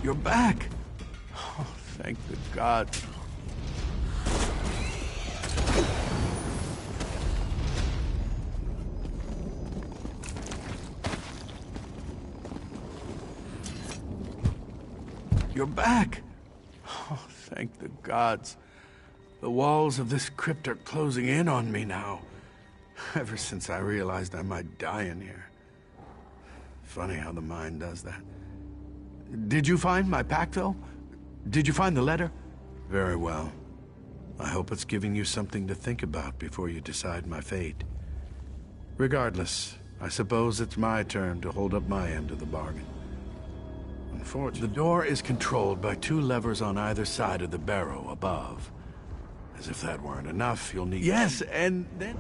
You're back! Oh, thank the gods. You're back! Oh, thank the gods. The walls of this crypt are closing in on me now. Ever since I realized I might die in here. Funny how the mind does that. Did you find my pack, though? Did you find the letter? Very well. I hope it's giving you something to think about before you decide my fate. Regardless, I suppose it's my turn to hold up my end of the bargain. Unfortunately, the door is controlled by 2 levers on either side of the barrow above. As if that weren't enough, you'll need... Yes, and then...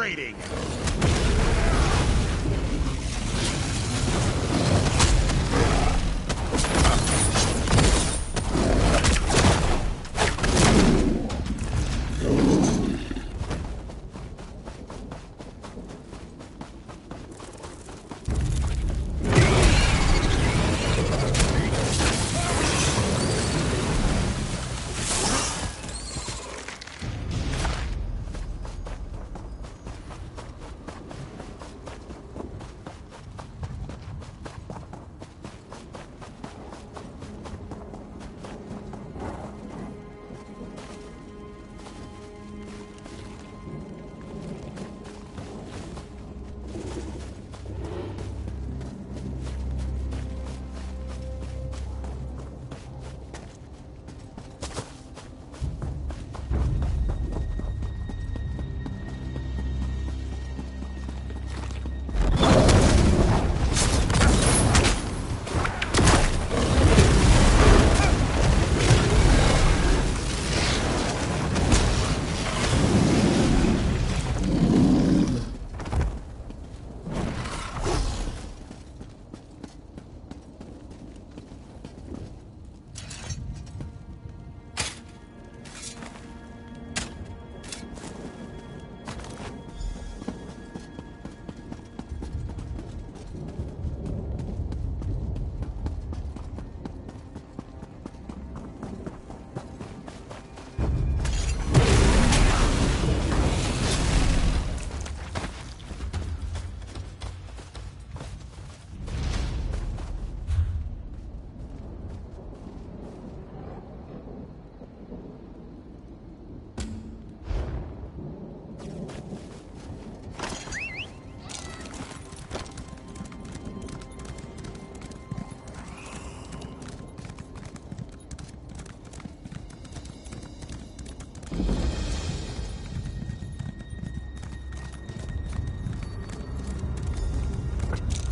rating.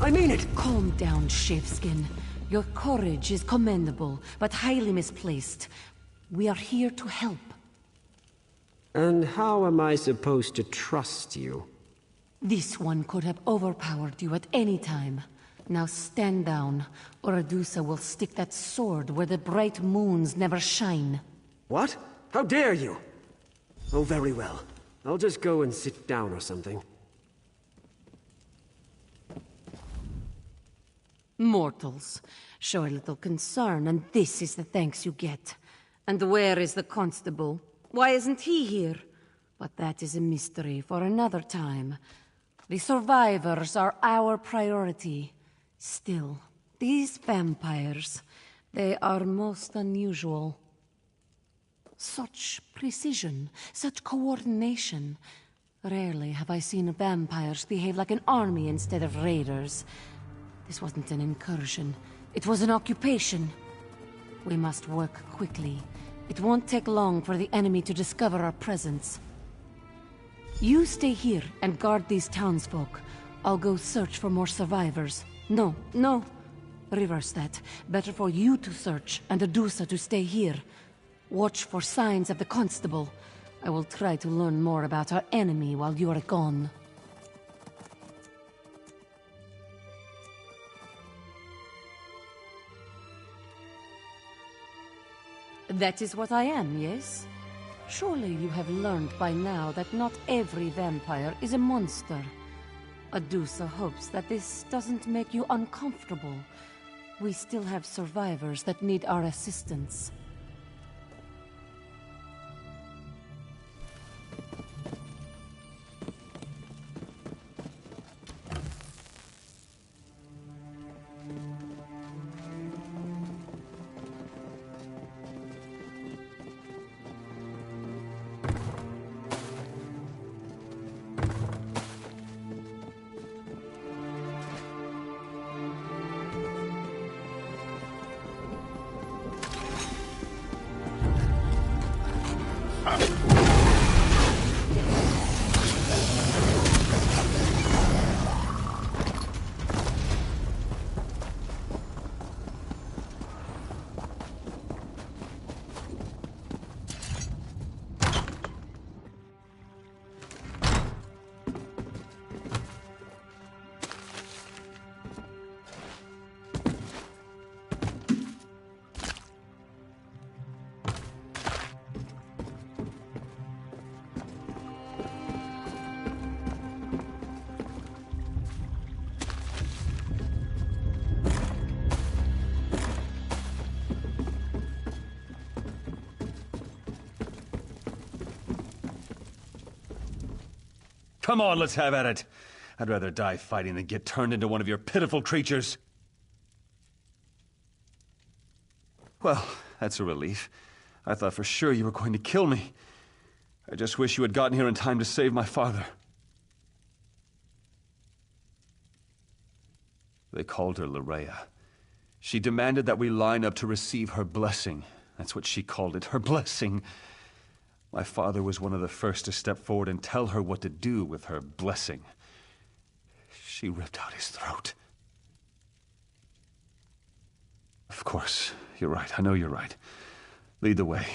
I mean it! Calm down, Shaveskin. Your courage is commendable, but highly misplaced. We are here to help. And how am I supposed to trust you? This one could have overpowered you at any time. Now stand down, or Adusa will stick that sword where the bright moons never shine. What? How dare you? Oh, very well. I'll just go and sit down or something. Mortals. Show a little concern, and this is the thanks you get. And where is the constable? Why isn't he here? But that is a mystery for another time. The survivors are our priority. Still, these vampires, they are most unusual. Such precision, such coordination. Rarely have I seen vampires behave like an army instead of raiders. This wasn't an incursion. It was an occupation. We must work quickly. It won't take long for the enemy to discover our presence. You stay here and guard these townsfolk. I'll go search for more survivors. No. Reverse that. Better for you to search and Adusa to stay here. Watch for signs of the constable. I will try to learn more about our enemy while you are gone. That is what I am, yes? Surely you have learned by now that not every vampire is a monster. Adusa hopes that this doesn't make you uncomfortable. We still have survivors that need our assistance. Come on, let's have at it. I'd rather die fighting than get turned into one of your pitiful creatures. Well, that's a relief. I thought for sure you were going to kill me. I just wish you had gotten here in time to save my father. They called her Larea. She demanded that we line up to receive her blessing. That's what she called it, her blessing. My father was one of the first to step forward and tell her what to do with her blessing. She ripped out his throat. Of course, you're right. I know you're right. Lead the way.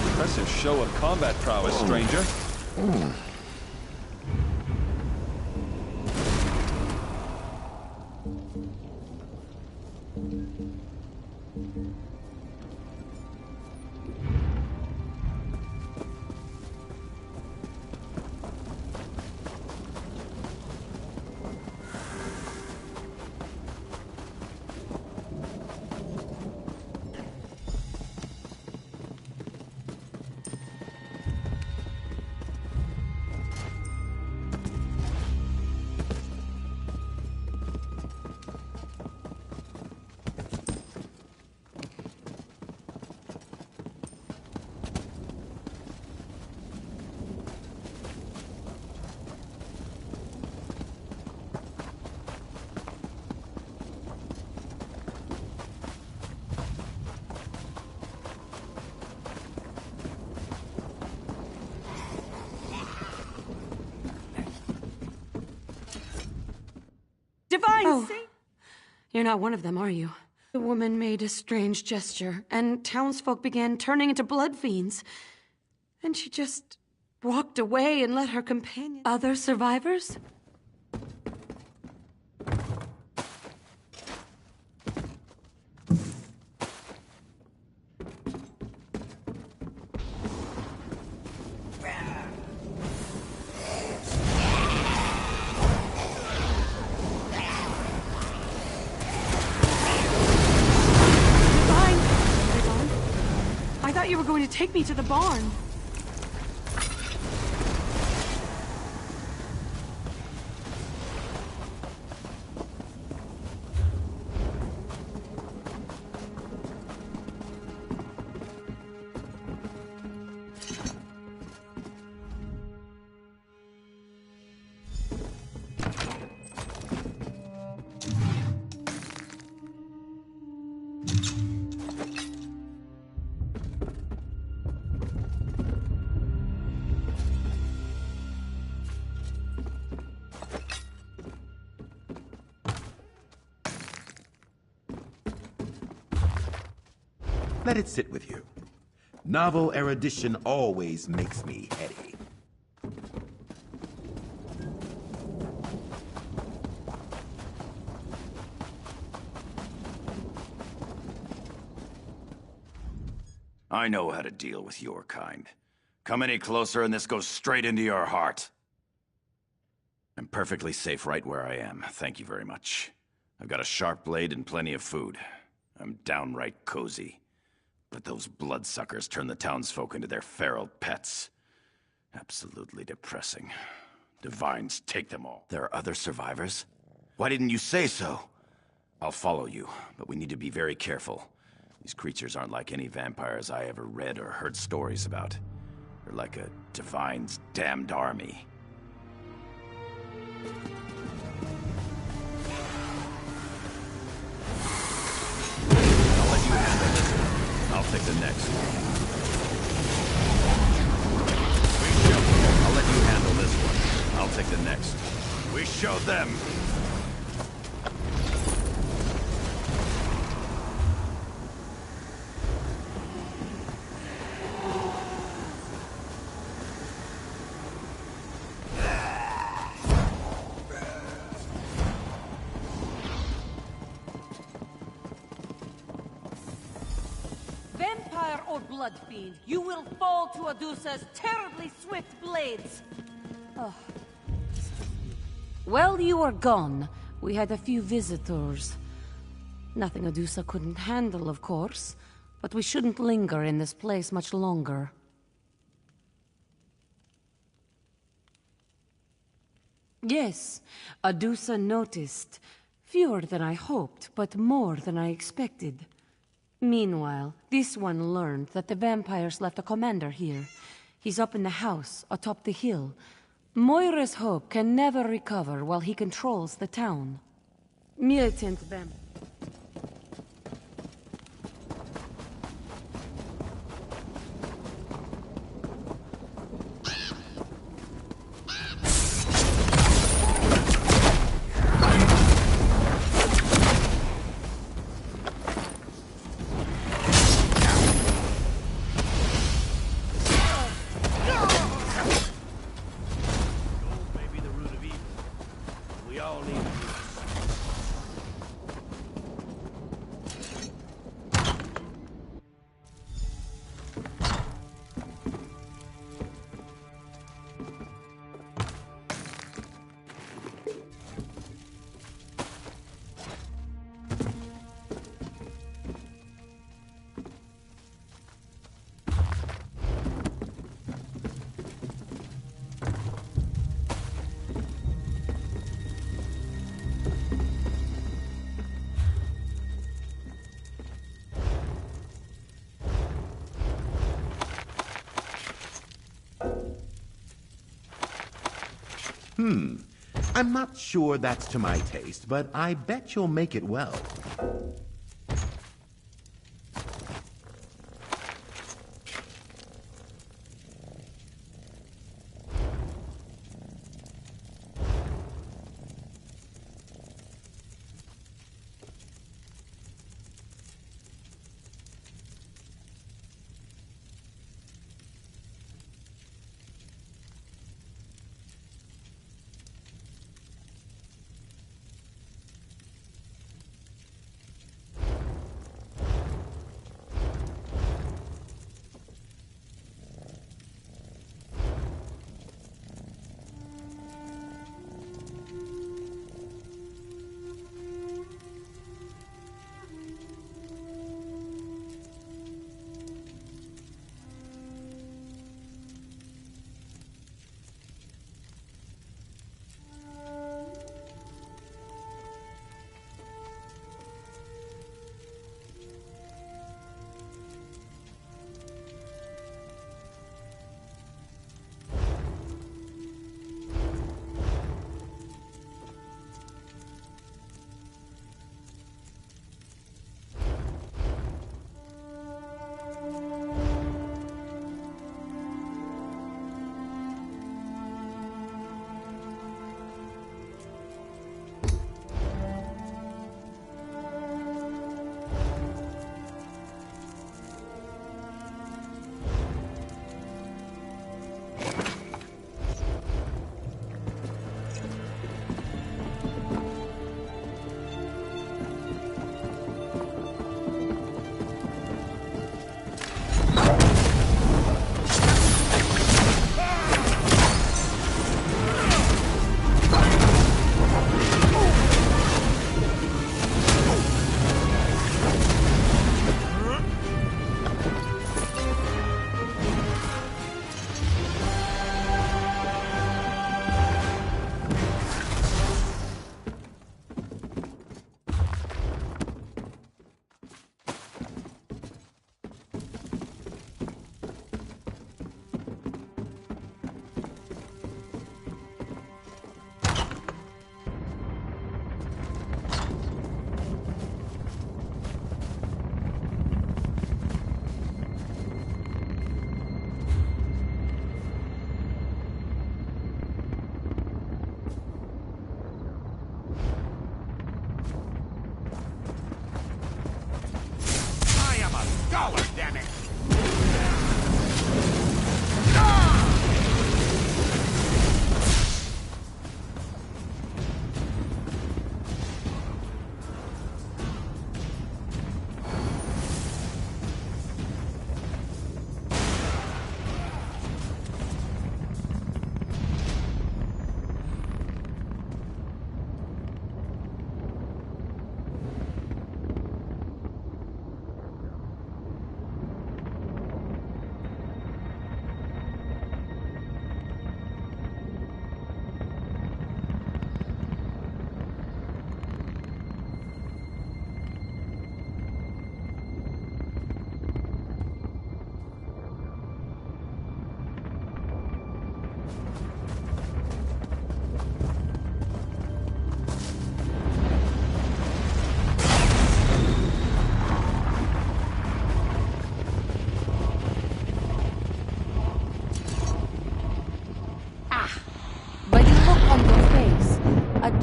Impressive show of combat prowess, stranger. Divine, You're not one of them, are you? The woman made a strange gesture, and townsfolk began turning into blood fiends. And she just walked away and let her companion... Other survivors? You were going to take me to the barn. Let it sit with you. Novel erudition always makes me heady. I know how to deal with your kind. Come any closer and this goes straight into your heart. I'm perfectly safe right where I am, thank you very much. I've got a sharp blade and plenty of food. I'm downright cozy. But those bloodsuckers turn the townsfolk into their feral pets. Absolutely depressing. Divines take them all. There are other survivors? Why didn't you say so? I'll follow you, but we need to be very careful. These creatures aren't like any vampires I ever read or heard stories about. They're like a Divine's damned army. I'll let you handle this one. I'll take the next one. I'll let you handle this one. I'll take the next. We showed them. Vampire or blood fiend, you will fall to Adusa's terribly swift blades. Oh. Well, you are gone. We had a few visitors. Nothing Adusa couldn't handle, of course, but we shouldn't linger in this place much longer. Yes, Adusa noticed. Fewer than I hoped, but more than I expected. Meanwhile, this one learned that the vampires left a commander here. He's up in the house, atop the hill. Moira's hope can never recover while he controls the town. Militant vampire. I'm not sure that's to my taste, but I bet you'll make it well.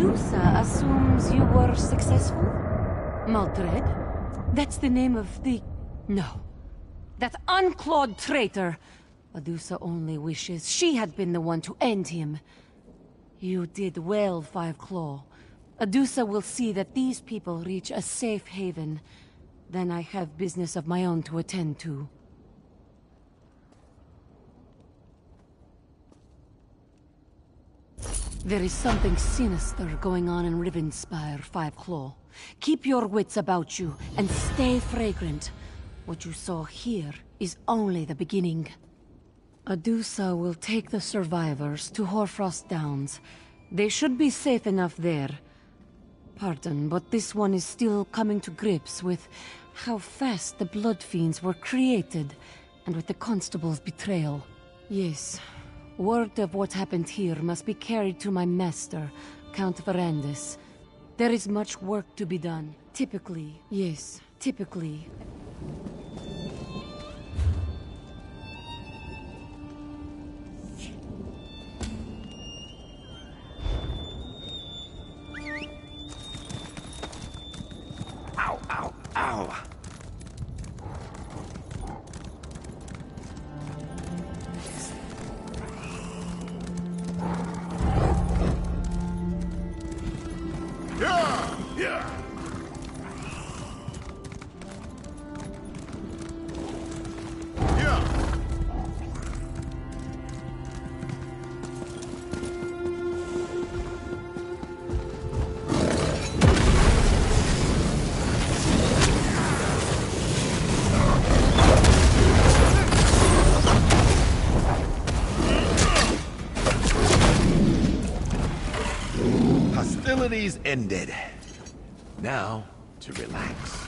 Adusa assumes you were successful? Maldred? That's the name of the... No. That unclawed traitor! Adusa only wishes she had been the one to end him. You did well, Five Claw. Adusa will see that these people reach a safe haven. Then I have business of my own to attend to. There is something sinister going on in Rivenspire, Five Claw. Keep your wits about you, and stay fragrant. What you saw here is only the beginning. Adusa will take the survivors to Hoarfrost Downs. They should be safe enough there. Pardon, but this one is still coming to grips with how fast the Blood Fiends were created, and with the Constable's betrayal. Yes, word of what happened here must be carried to my master, Count Verandis. There is much work to be done. Typically, yes, typically. Ow, ow, ow! Hostilities ended. Now, to relax.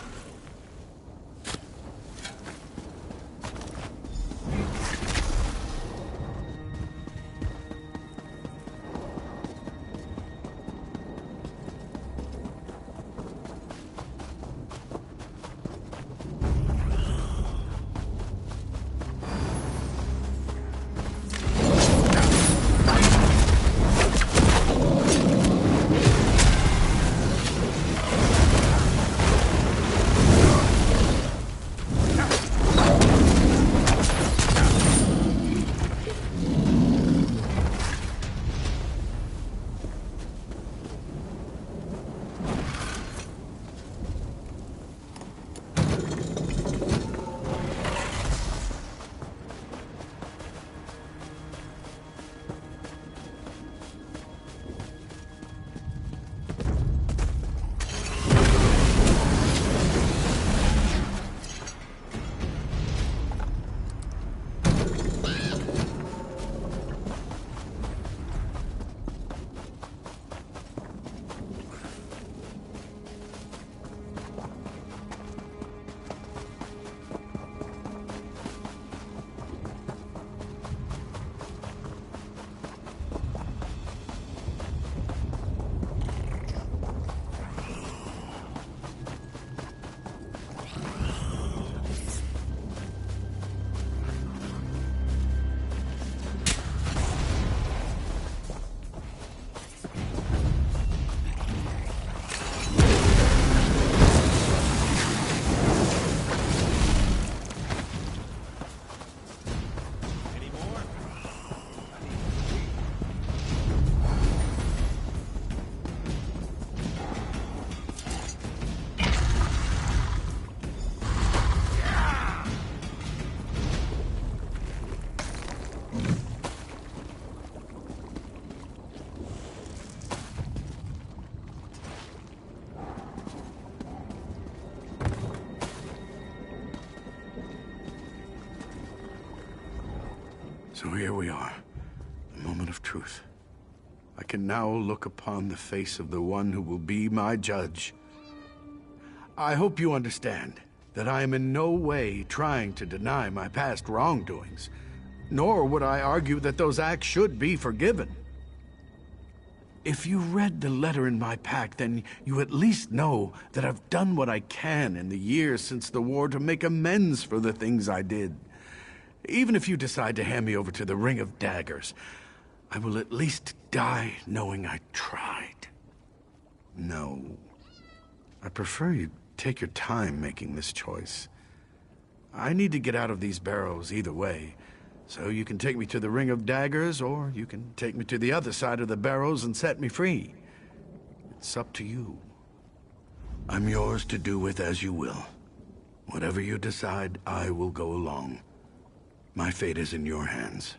So here we are, the moment of truth. I can now look upon the face of the one who will be my judge. I hope you understand that I am in no way trying to deny my past wrongdoings, nor would I argue that those acts should be forgiven. If you read the letter in my pack, then you at least know that I've done what I can in the years since the war to make amends for the things I did. Even if you decide to hand me over to the Ring of Daggers, I will at least die knowing I tried. No. I prefer you take your time making this choice. I need to get out of these barrows either way, so you can take me to the Ring of Daggers, or you can take me to the other side of the barrows and set me free. It's up to you. I'm yours to do with as you will. Whatever you decide, I will go along. My fate is in your hands.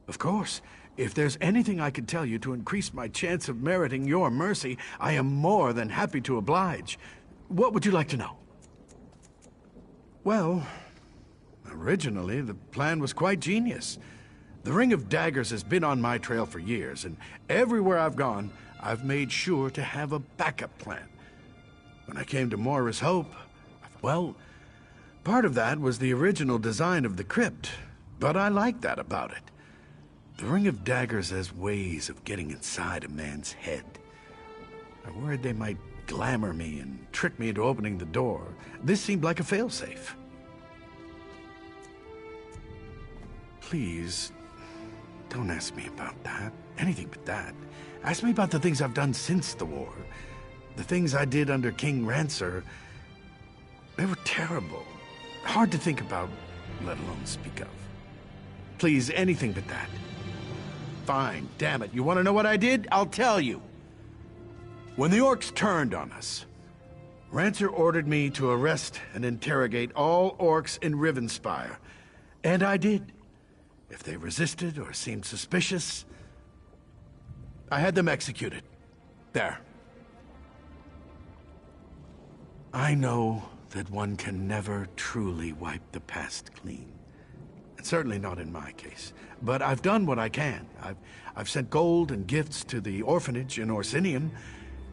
Of course, if there's anything I can tell you to increase my chance of meriting your mercy, I am more than happy to oblige. What would you like to know? Well, originally, the plan was quite genius. The Ring of Daggers has been on my trail for years, and everywhere I've gone, I've made sure to have a backup plan. When I came to Moira's Hope, well, part of that was the original design of the crypt, but I like that about it. The Ring of Daggers has ways of getting inside a man's head. I worried they might glamour me and trick me into opening the door. This seemed like a failsafe. Please, don't ask me about that. Anything but that. Ask me about the things I've done since the war. The things I did under King Rancer. They were terrible. Hard to think about, let alone speak of. Please, anything but that. Fine, damn it. You want to know what I did? I'll tell you. When the orcs turned on us, Rancer ordered me to arrest and interrogate all orcs in Rivenspire. And I did. If they resisted or seemed suspicious, I had them executed. There. I know that one can never truly wipe the past clean. And certainly not in my case. But I've done what I can. I've sent gold and gifts to the orphanage in Orsinium,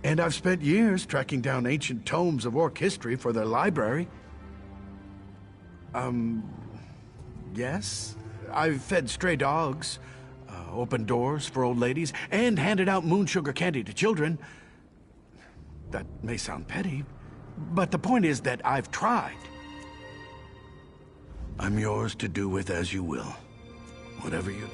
and I've spent years tracking down ancient tomes of orc history for their library. Yes? I've fed stray dogs, opened doors for old ladies, and handed out moon sugar candy to children. That may sound petty, but the point is that I've tried. I'm yours to do with as you will. Whatever you do.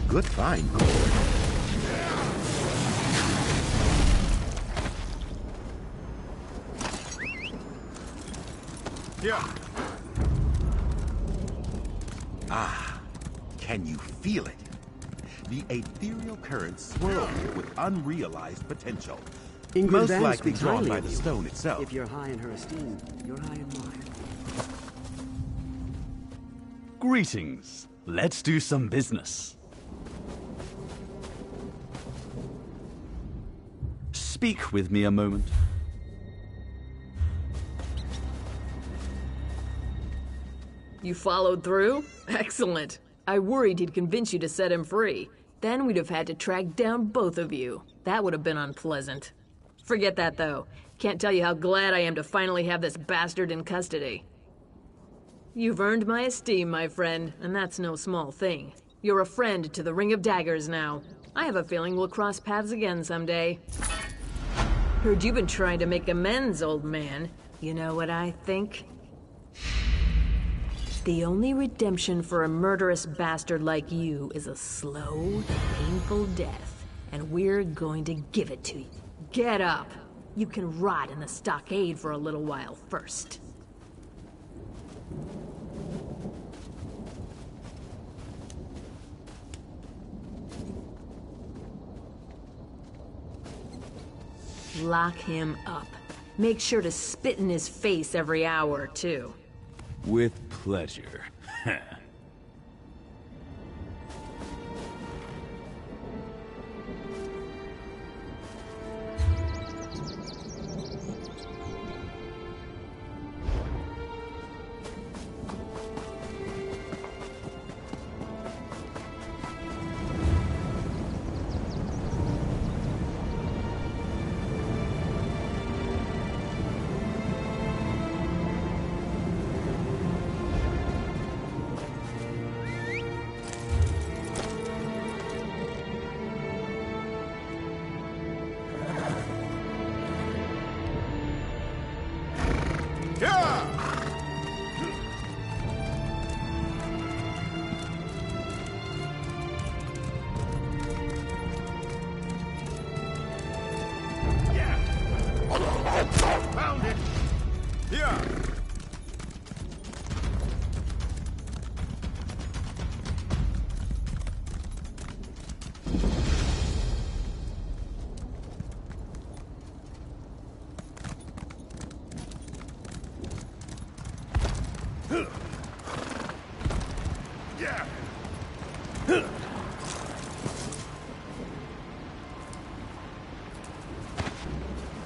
Good find, Cole. Yeah. Ah, can you feel it? The ethereal currents swirl here with unrealized potential. Ingrid Most Van likely speaks drawn highly by of the you. stone itself. If you're high in her esteem, you're high in mine. Greetings. Let's do some business. Speak with me a moment. You followed through? Excellent. I worried he'd convince you to set him free. Then we'd have had to track down both of you. That would have been unpleasant. Forget that, though. Can't tell you how glad I am to finally have this bastard in custody. You've earned my esteem, my friend, and that's no small thing. You're a friend to the Ring of Daggers now. I have a feeling we'll cross paths again someday. Heard you've been trying to make amends, old man. You know what I think? The only redemption for a murderous bastard like you is a slow, painful death, and we're going to give it to you. Get up! You can rot in the stockade for a little while first. Lock him up. Make sure to spit in his face every hour, too. With pleasure. Found it! Yeah!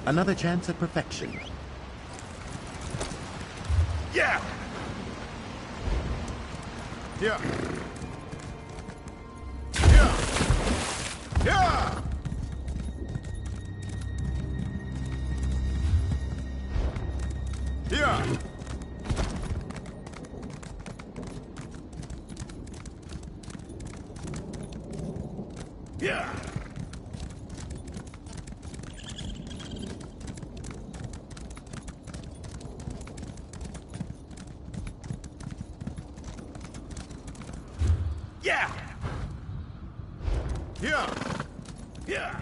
Another chance at perfection. Yeah! Yeah! Yeah! Yeah! Yeah! Yeah! Yeah! Yeah! Yeah!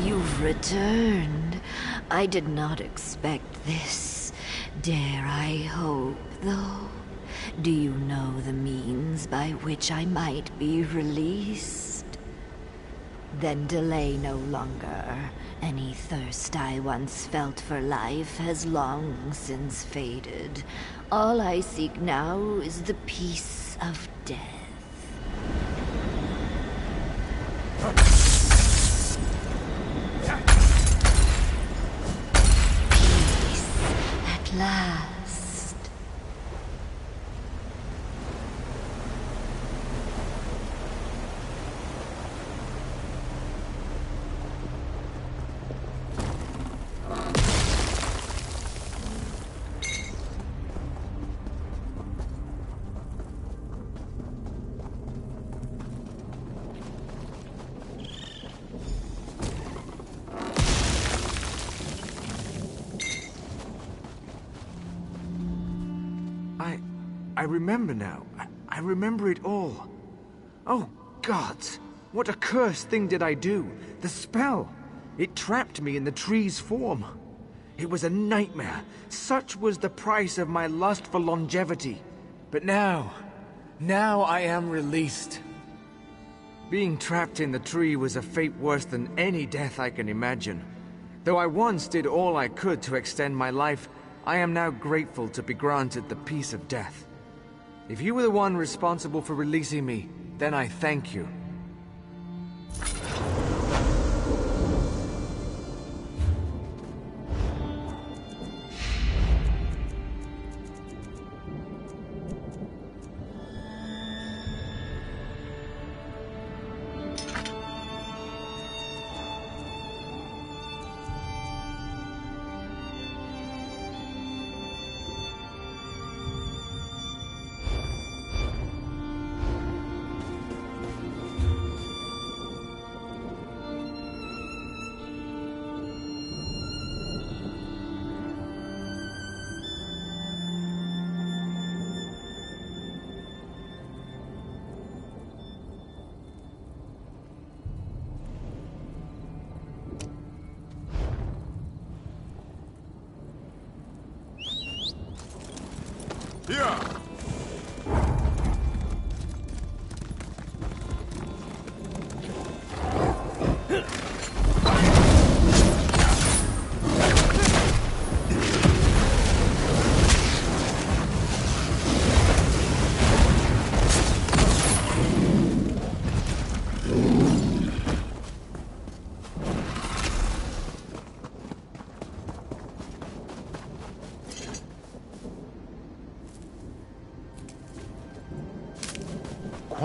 You've returned. I did not expect this. Dare I hope, though? Do you know the means by which I might be released? Then delay no longer. Any thirst I once felt for life has long since faded. All I seek now is the peace of death. At last. I remember now. I remember it all. Oh, gods! What accursed thing did I do? The spell! It trapped me in the tree's form. It was a nightmare. Such was the price of my lust for longevity. But now I am released. Being trapped in the tree was a fate worse than any death I can imagine. Though I once did all I could to extend my life, I am now grateful to be granted the peace of death. If you were the one responsible for releasing me, then I thank you.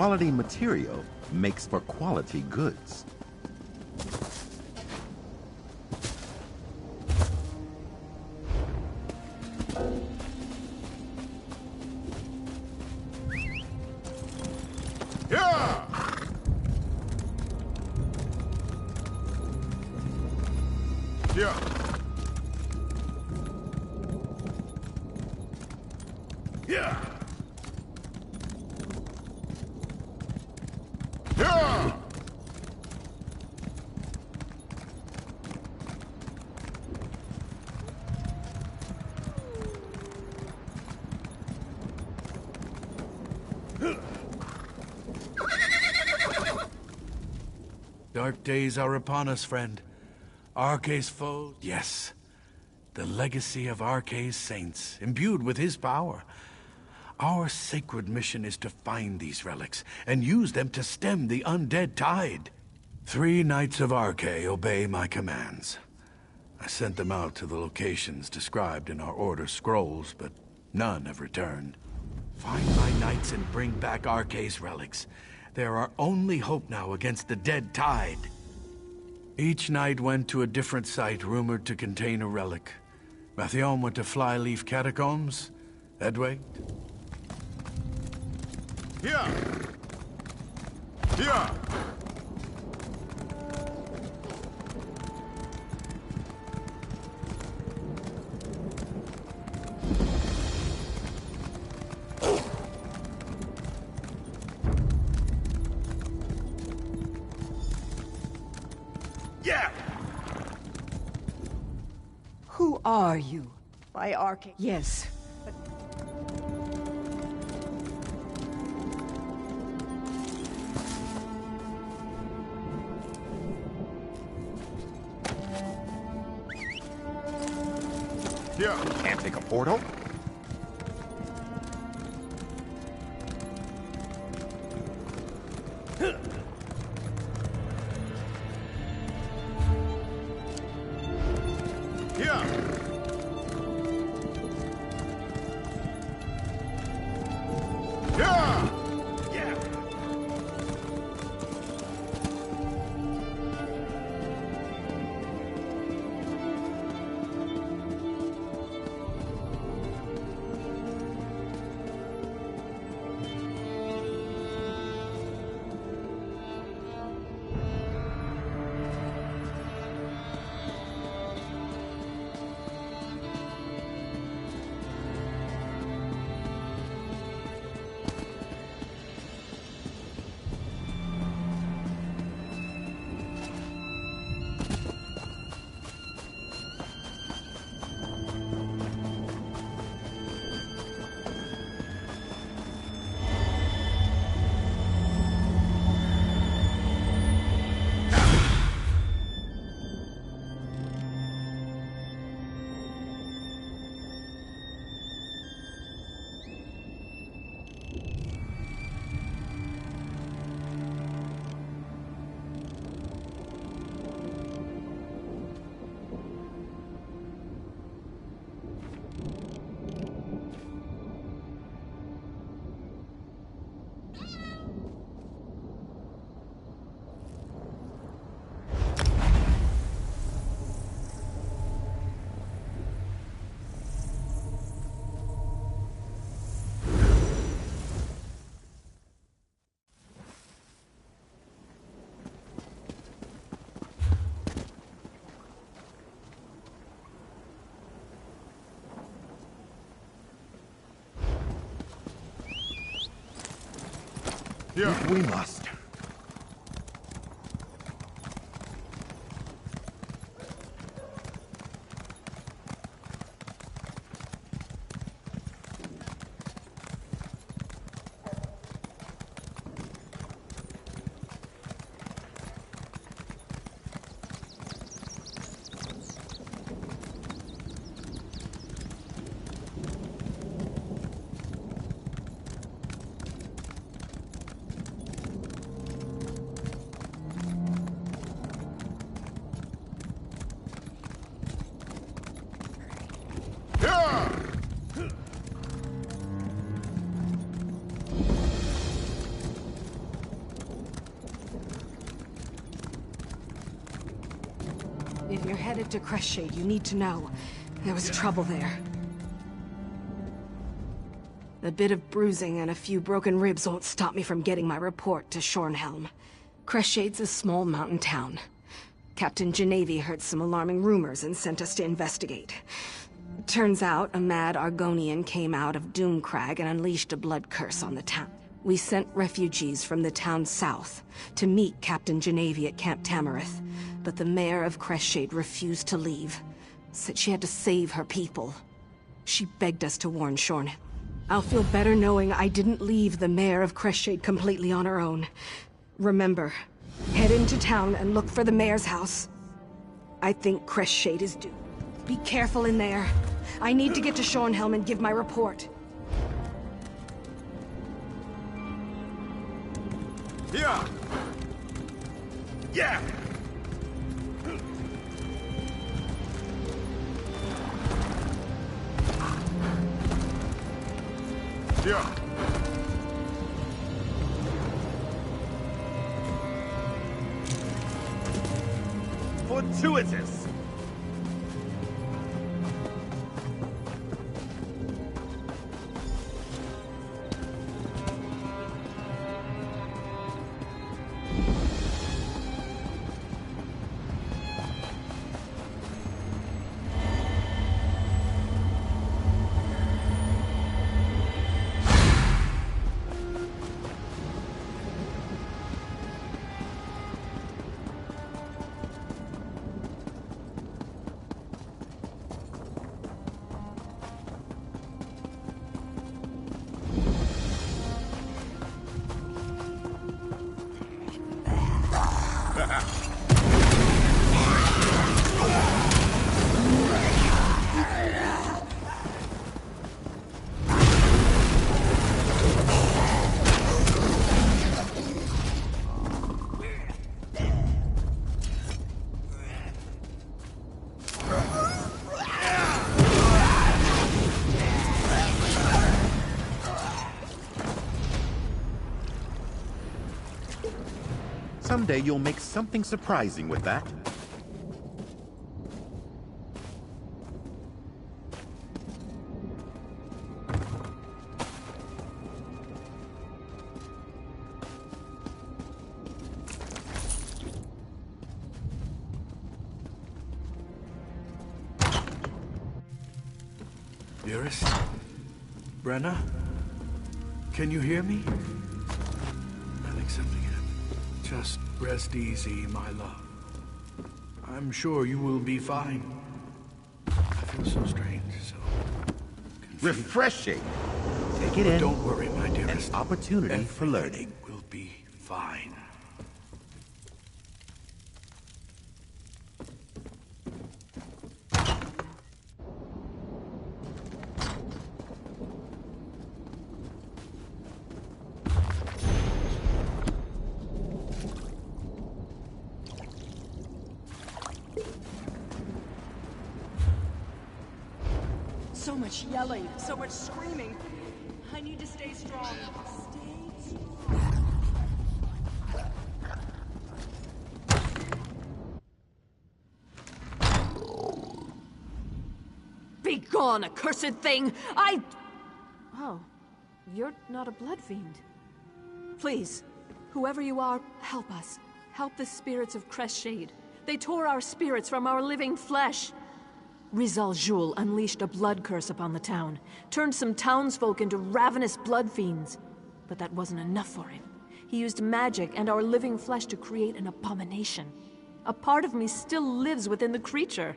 Quality material makes for quality goods. Yeah! Yeah. Yeah. Yeah. Dark days are upon us, friend. Arkay's foes, yes. The legacy of Arkay's saints, imbued with his power. Our sacred mission is to find these relics, and use them to stem the undead tide. 3 Knights of Arkay obey my commands. I sent them out to the locations described in our order scrolls, but none have returned. Find my knights and bring back Arkay's relics. They're our only hope now against the dead tide. Each knight went to a different site rumored to contain a relic. Mathion went to Flyleaf Catacombs. Edway? Yeah. Yeah. Yeah. Who are you? By Arkay. Yes. Yeah. Can't take a portal? Yeah. Yeah. Yeah. If we must. If you're headed to Crestshade, you need to know. There was trouble there. A bit of bruising and a few broken ribs won't stop me from getting my report to Shornhelm. Crestshades a small mountain town. Captain Genevieve heard some alarming rumors and sent us to investigate. Turns out, a mad Argonian came out of Doomcrag and unleashed a blood curse on the town. We sent refugees from the town south to meet Captain Genevieve at Camp Tamarith, but the mayor of Crestshade refused to leave. Said she had to save her people. She begged us to warn Shorn. I'll feel better knowing I didn't leave the mayor of Crestshade completely on her own. Remember, head into town and look for the mayor's house. I think Crestshade is due. Be careful in there. I need to get to Shornhelm and give my report. Here! Yeah! Here! Fortuitous! Someday you'll make something surprising with that. Dearest? Brenna? Can you hear me? I think something happened. Just rest easy, my love. I'm sure you will be fine. I feel so strange, so confused. Refreshing. Take it But in. don't worry, my dearest. An opportunity for learning. Everything will be fine. So much yelling, so much screaming. I need to stay strong. Stay strong. Be gone, accursed thing! Oh, you're not a blood fiend. Please, whoever you are, help us. Help the spirits of Crestshade. They tore our spirits from our living flesh. Flazull unleashed a blood curse upon the town, turned some townsfolk into ravenous blood fiends. But that wasn't enough for him. He used magic and our living flesh to create an abomination. A part of me still lives within the creature.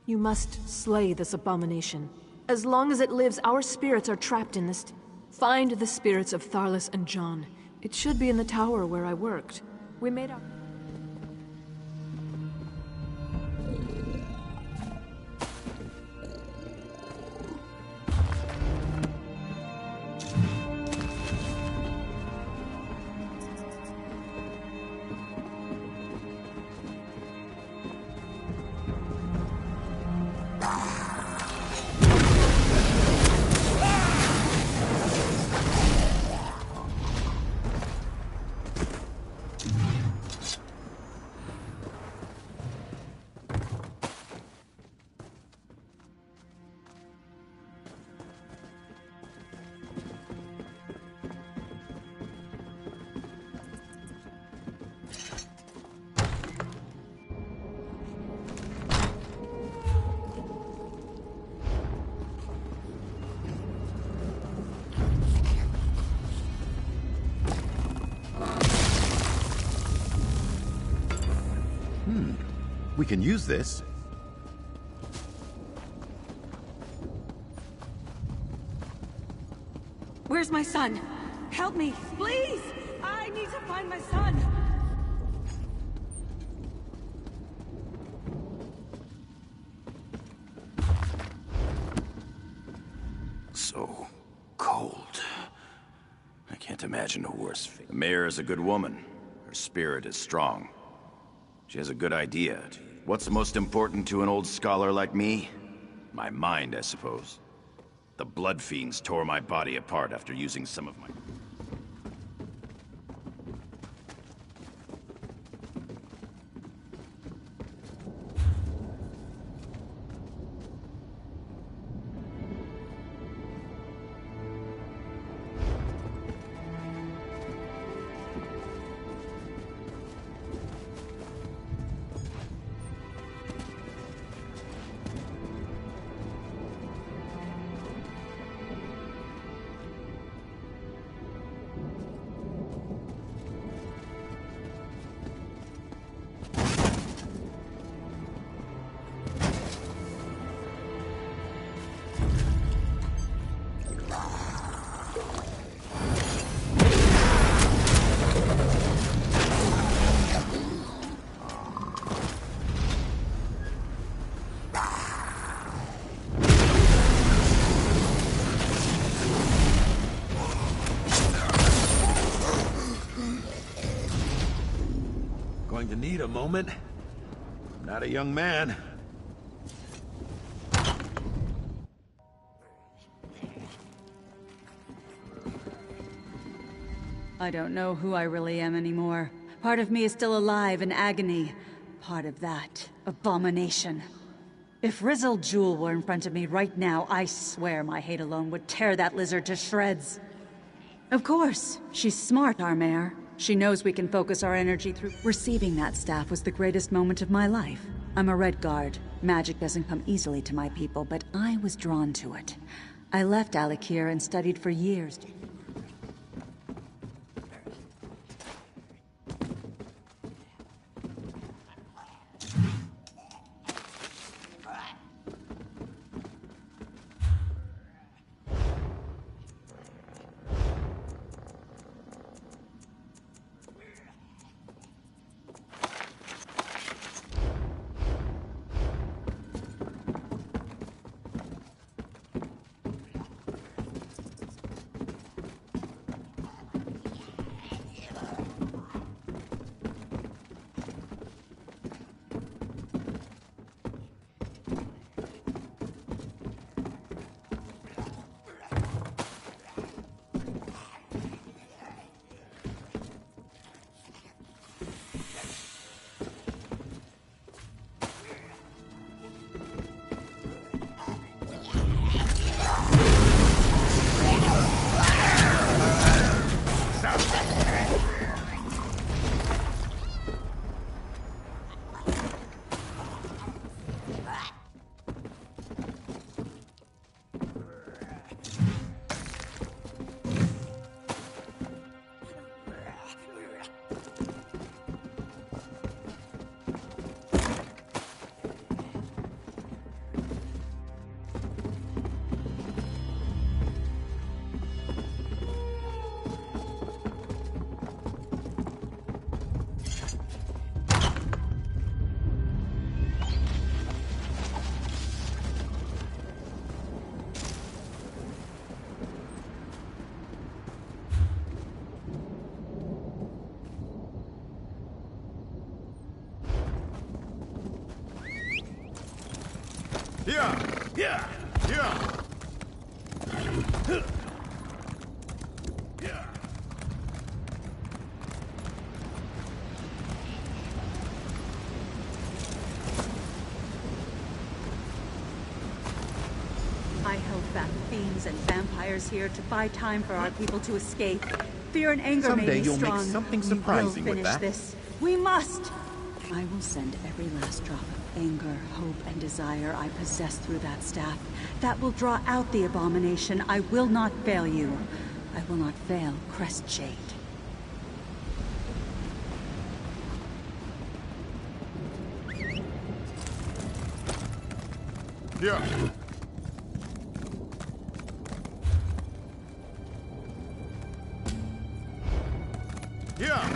You must slay this abomination. As long as it lives, our spirits are trapped in this. Find the spirits of Tharlas and John. It should be in the tower where I worked. We made our... We can use this. Where's my son? Help me, please! I need to find my son! So cold. I can't imagine a worse fate. The mayor is a good woman. Her spirit is strong. She has a good idea. What's most important to an old scholar like me? My mind, I suppose. The blood fiends tore my body apart after using some of my... Going to need a moment. I'm not a young man. I don't know who I really am anymore. Part of me is still alive in agony. Part of that, abomination. If Flazull Jewel were in front of me right now, I swear my hate alone would tear that lizard to shreds. Of course, she's smart, our mayor. She knows we can focus our energy through... Receiving that staff was the greatest moment of my life. I'm a Red Guard. Magic doesn't come easily to my people, but I was drawn to it. I left Alikir and studied for years. Yeah. I held back fiends and vampires here to buy time for our people to escape. Fear and anger Someday made me you'll strong. make something surprising we will with finish that. this. We must! I will send every last drop of anger, hope, and desire I possess through that staff. That will draw out the abomination. I will not fail you. I will not fail Crestshade. Yeah. Yeah.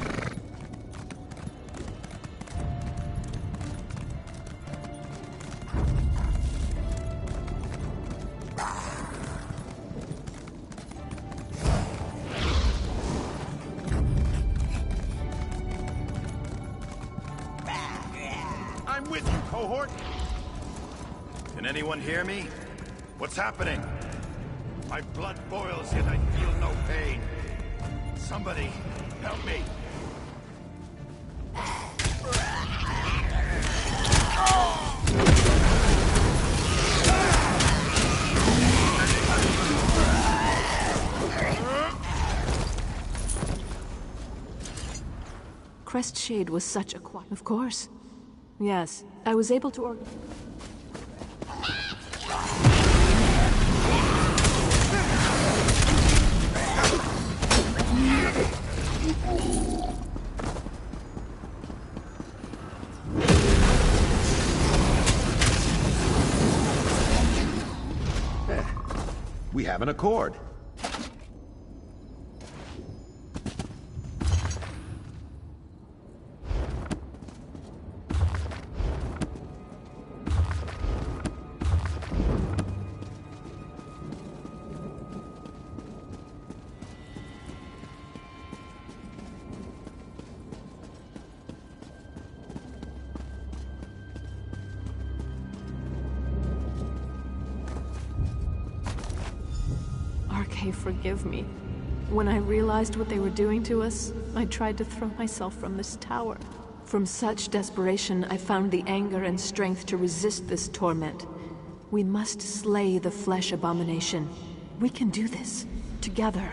I'm with you, cohort. Can anyone hear me? What's happening? My blood boils, yet I feel no pain. Somebody, help me. Crestshade was such a Of course. Yes, I was able to We have an accord. Forgive me. When I realized what they were doing to us, I tried to throw myself from this tower. From such desperation, I found the anger and strength to resist this torment. We must slay the flesh abomination. We can do this, together.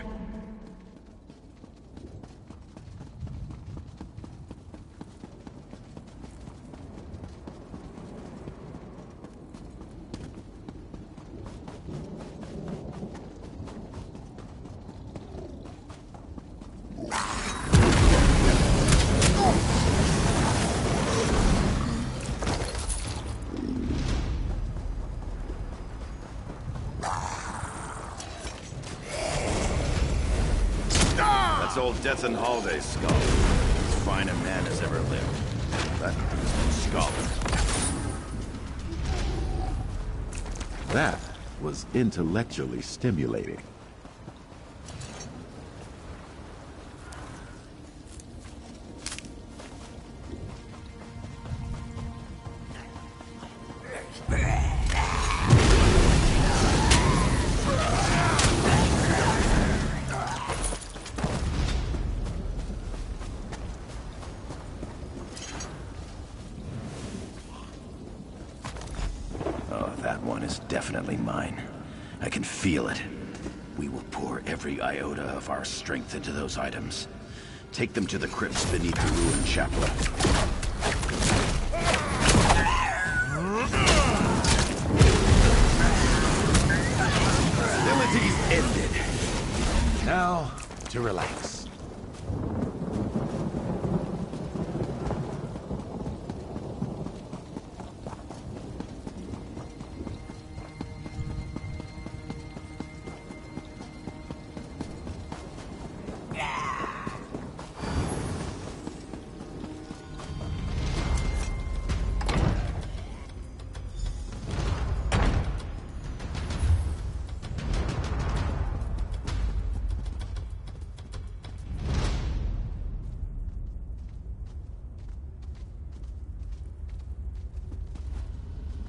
Old Death and Halday's skull. As fine a man as ever lived. That was no scholar. That was intellectually stimulating. Definitely mine. I can feel it. We will pour every iota of our strength into those items. Take them to the crypts beneath the ruined chapel. Hostilities ended. Now, to relax.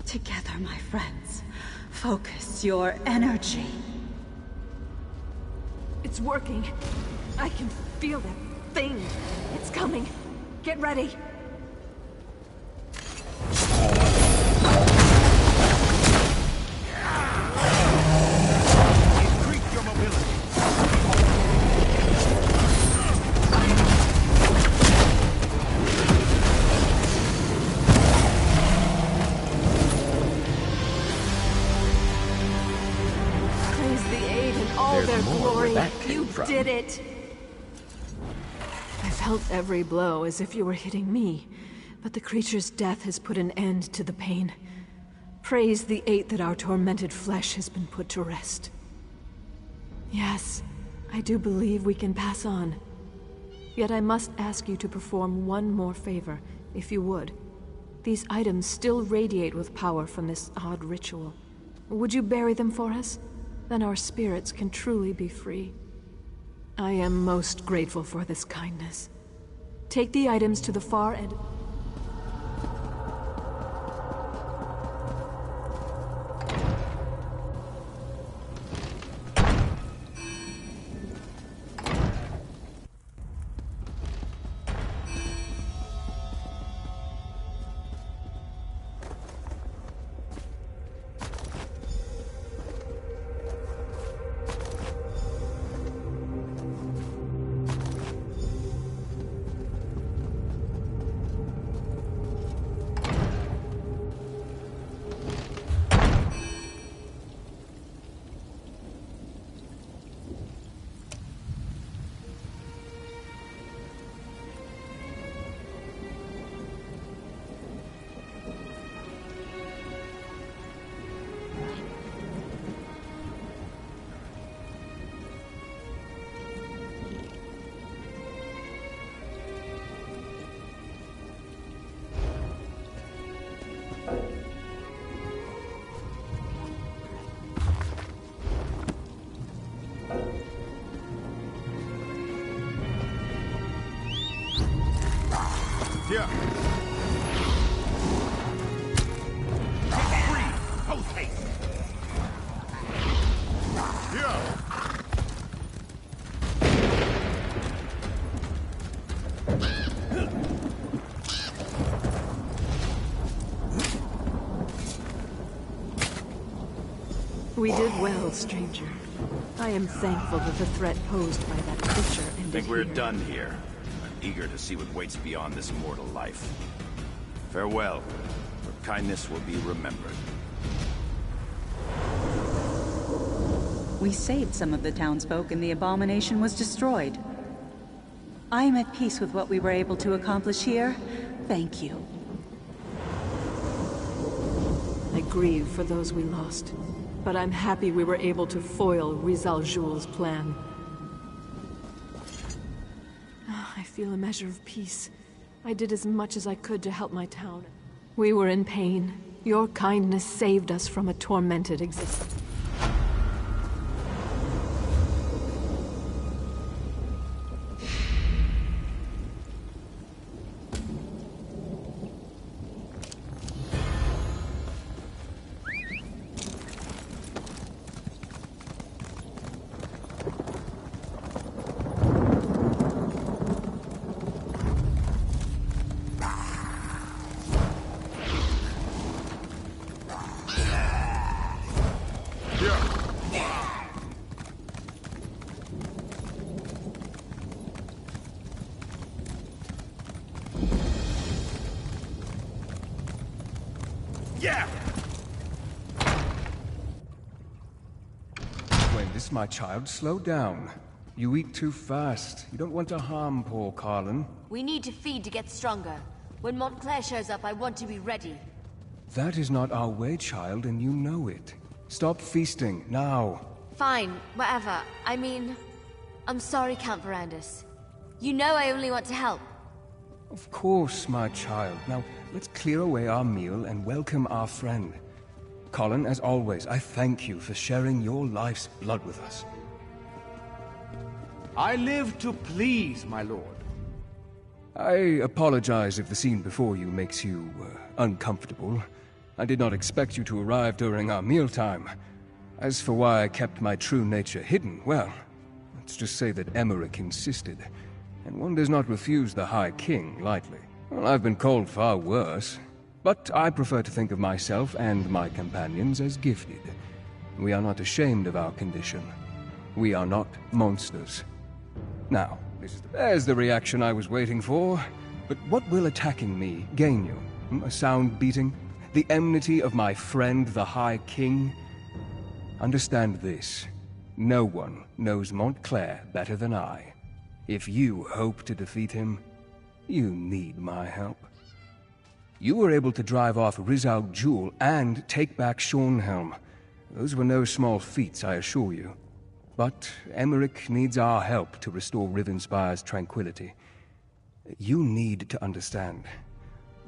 Together, my friends. Focus your energy. It's working. I can feel that thing. It's coming. Get ready. Increase your mobility. Their glory. You did it! I felt every blow as if you were hitting me, but the creature's death has put an end to the pain. Praise the 8 that our tormented flesh has been put to rest. Yes, I do believe we can pass on. Yet I must ask you to perform one more favor, if you would. These items still radiate with power from this odd ritual. Would you bury them for us? Then our spirits can truly be free. I am most grateful for this kindness. Take the items to the far end. Here. Free! Post haste! Here. We did well, stranger. I am thankful that the threat posed by that creature ended I think we're here. done here. I'm eager to see what waits beyond this mortal life. Farewell. Your kindness will be remembered. We saved some of the townsfolk and the abomination was destroyed. I am at peace with what we were able to accomplish here. Thank you. I grieve for those we lost, but I'm happy we were able to foil Rizal Jul's plan. I feel a measure of peace. I did as much as I could to help my town. We were in pain. Your kindness saved us from a tormented existence. Yeah! This, my child, slow down. You eat too fast. You don't want to harm poor Carlin. We need to feed to get stronger. When Montclair shows up, I want to be ready. That is not our way, child, and you know it. Stop feasting, now. Fine, whatever. I mean, I'm sorry, Count Verandis. You know I only want to help. Of course, my child. Now, let's clear away our meal and welcome our friend. Colin, as always, I thank you for sharing your life's blood with us. I live to please, my lord. I apologize if the scene before you makes you uncomfortable. I did not expect you to arrive during our mealtime. As for why I kept my true nature hidden, well, let's just say that Emmerich insisted. And one does not refuse the High King lightly. Well, I've been called far worse. But I prefer to think of myself and my companions as gifted. We are not ashamed of our condition. We are not monsters. Now, there's the reaction I was waiting for. But what will attacking me gain you? A sound beating? The enmity of my friend, the High King? Understand this. No one knows Montclair better than I. If you hope to defeat him, you need my help. You were able to drive off Flazull Jewel and take back Shornhelm. Those were no small feats, I assure you. But Emmerich needs our help to restore Rivenspire's tranquility. You need to understand.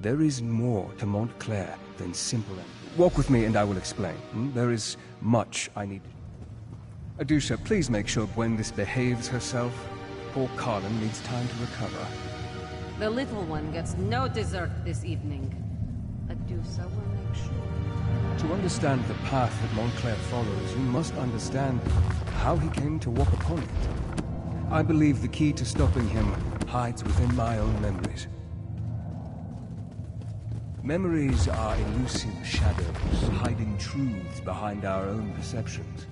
There is more to Montclair than simple... Walk with me and I will explain. There is much I need... Adusha, please make sure Gwendis behaves herself. Poor Carlin needs time to recover. The little one gets no dessert this evening. Adusa will make sure. To understand the path that Montclair follows, you must understand how he came to walk upon it. I believe the key to stopping him hides within my own memories. Memories are elusive shadows, hiding truths behind our own perceptions.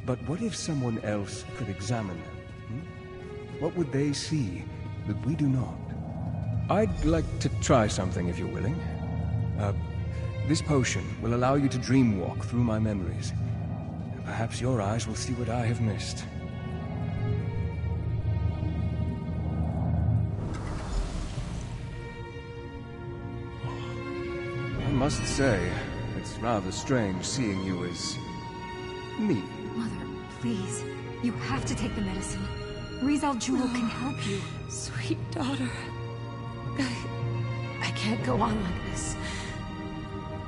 But what if someone else could examine them? What would they see that we do not? I'd like to try something if you're willing. This potion will allow you to dreamwalk through my memories. Perhaps your eyes will see what I have missed. I must say, it's rather strange seeing you as... me. Mother, please. You have to take the medicine. Flazull Jewel can help you. Sweet daughter. I can't go on like this.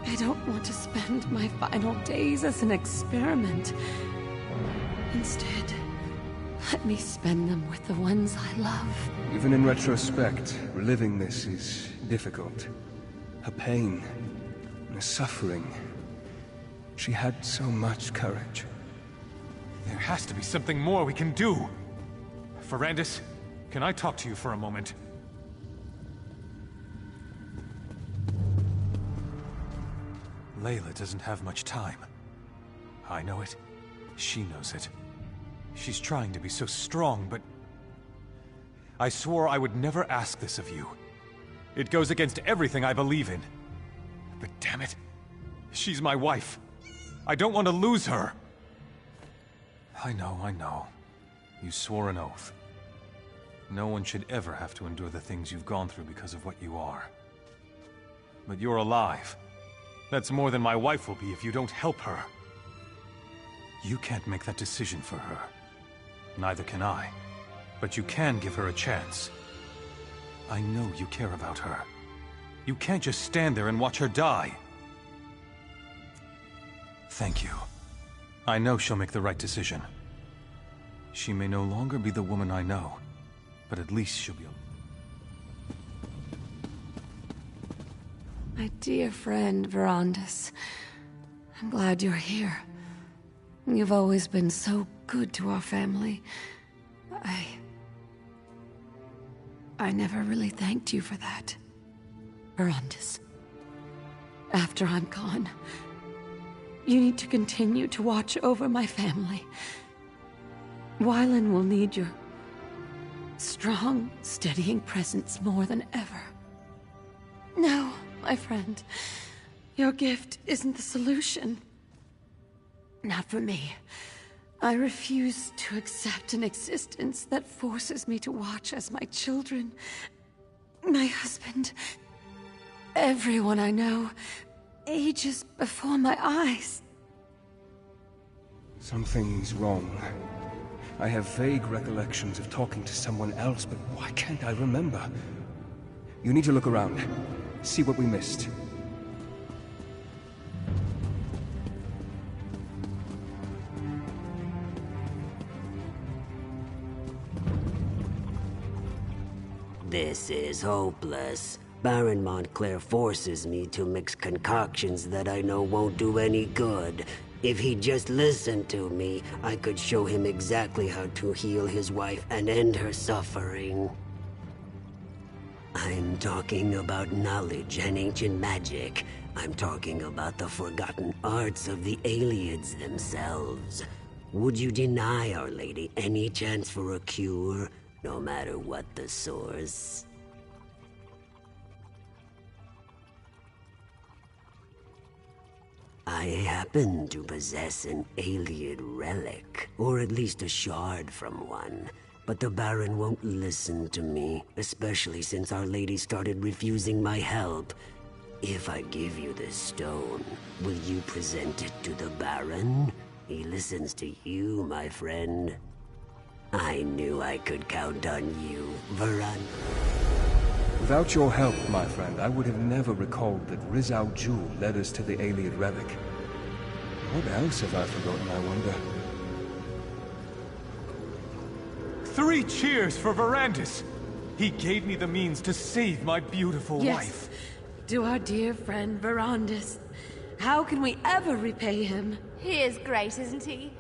I don't want to spend my final days as an experiment. Instead, let me spend them with the ones I love. Even in retrospect, reliving this is difficult. Her pain, her suffering. She had so much courage. There has to be something more we can do. Ferrandis, can I talk to you for a moment? Layla doesn't have much time. I know it. She knows it. She's trying to be so strong, but... I swore I would never ask this of you. It goes against everything I believe in. But damn it, she's my wife. I don't want to lose her. I know. You swore an oath. No one should ever have to endure the things you've gone through because of what you are. But you're alive. That's more than my wife will be if you don't help her. You can't make that decision for her. Neither can I. But you can give her a chance. I know you care about her. You can't just stand there and watch her die. Thank you. I know she'll make the right decision. She may no longer be the woman I know, but at least she'll be... My dear friend, Verandis. I'm glad you're here. You've always been so good to our family. I never really thanked you for that. Verandis. After I'm gone, you need to continue to watch over my family. Wylan will need your strong, steadying presence more than ever. No, my friend. Your gift isn't the solution. Not for me. I refuse to accept an existence that forces me to watch as my children, my husband, everyone I know, ages before my eyes. Something's wrong. I have vague recollections of talking to someone else, but why can't I remember? You need to look around. See what we missed. This is hopeless. Baron Montclair forces me to mix concoctions that I know won't do any good. If he'd just listened to me, I could show him exactly how to heal his wife and end her suffering. I'm talking about knowledge and ancient magic. I'm talking about the forgotten arts of the Aliads themselves. Would you deny Our Lady any chance for a cure, no matter what the source? I happen to possess an Aliad relic, or at least a shard from one. But the Baron won't listen to me, especially since Our Lady started refusing my help. If I give you this stone, will you present it to the Baron? He listens to you, my friend. I knew I could count on you, Varan. Without your help, my friend, I would have never recalled that Rizal Jewel led us to the Ayleid relic. What else have I forgotten, I wonder? 3 cheers for Verandis! He gave me the means to save my beautiful wife. To our dear friend Verandis. How can we ever repay him? He is great, isn't he?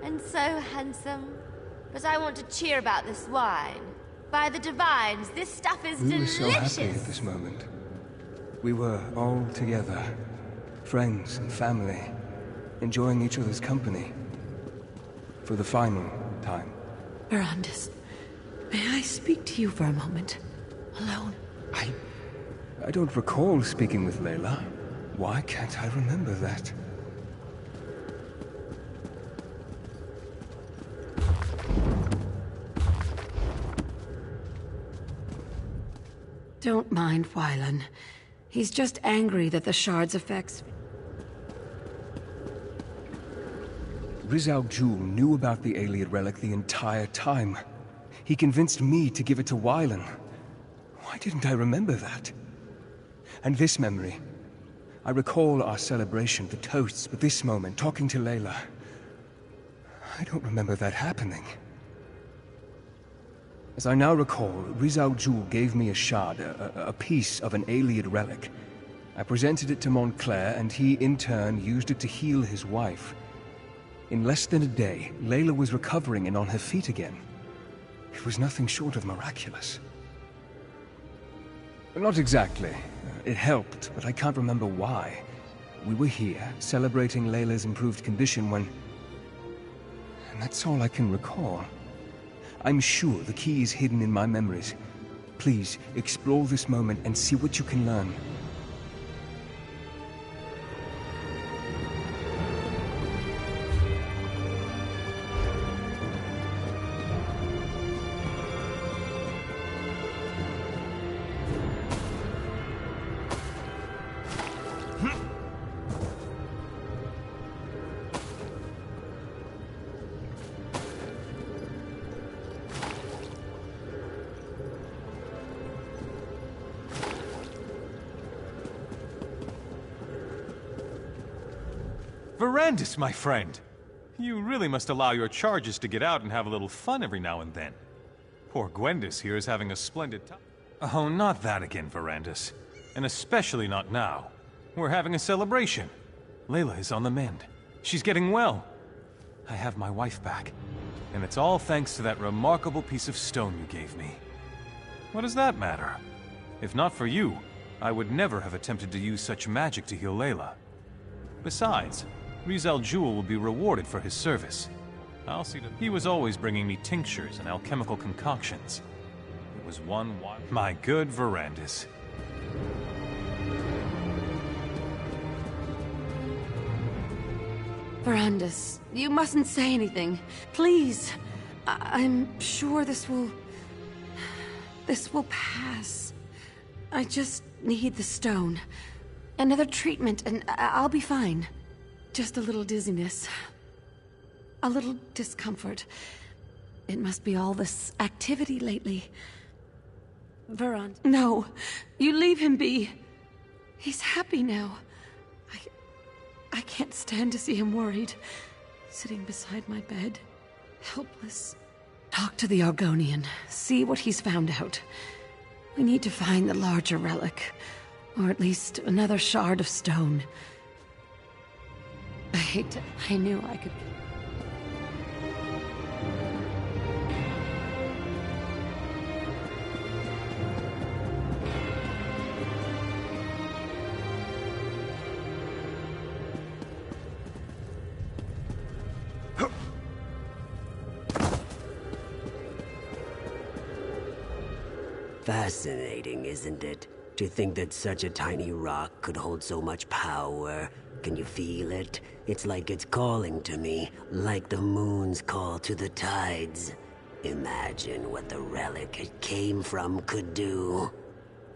And so handsome. But I want to cheer about this wine. By the divines, this stuff is delicious! We were so happy at this moment. We were all together. Friends and family. Enjoying each other's company. For the final time. Verandis, may I speak to you for a moment? Alone? I don't recall speaking with Layla. Why can't I remember that? Don't mind Wylan. He's just angry that the shard's effects... Rizal Jewel knew about the Ayleid relic the entire time. He convinced me to give it to Wylan. Why didn't I remember that? And this memory. I recall our celebration, the toasts, but this moment, talking to Layla. I don't remember that happening. As I now recall, Rizal Jewel gave me a shard, a piece of an Ayleid relic. I presented it to Montclair, and he, in turn, used it to heal his wife. In less than a day, Layla was recovering and on her feet again. It was nothing short of miraculous. Not exactly. It helped, but I can't remember why. We were here, celebrating Layla's improved condition when... And that's all I can recall. I'm sure the key is hidden in my memories. Please, explore this moment and see what you can learn. Verandis, my friend! You really must allow your charges to get out and have a little fun every now and then. Poor Gwendis here is having a splendid time. Oh, not that again, Verandis. And especially not now. We're having a celebration. Layla is on the mend. She's getting well. I have my wife back. And it's all thanks to that remarkable piece of stone you gave me. What does that matter? If not for you, I would never have attempted to use such magic to heal Layla. Besides, Rizal Jewel will be rewarded for his service. I'll see that he was always bringing me tinctures and alchemical concoctions. It was my good Verandis. Verandis, you mustn't say anything. Please. I'm sure this will pass. I just need the stone. Another treatment and I'll be fine. Just a little dizziness. A little discomfort. It must be all this activity lately. Verand. No, you leave him be. He's happy now. I can't stand to see him worried. Sitting beside my bed. Helpless. Talk to the Argonian. See what he's found out. We need to find the larger relic. Or at least another shard of stone. I knew I could... Fascinating, isn't it? To think that such a tiny rock could hold so much power. Can you feel it? It's like it's calling to me, like the moon's call to the tides. Imagine what the relic it came from could do.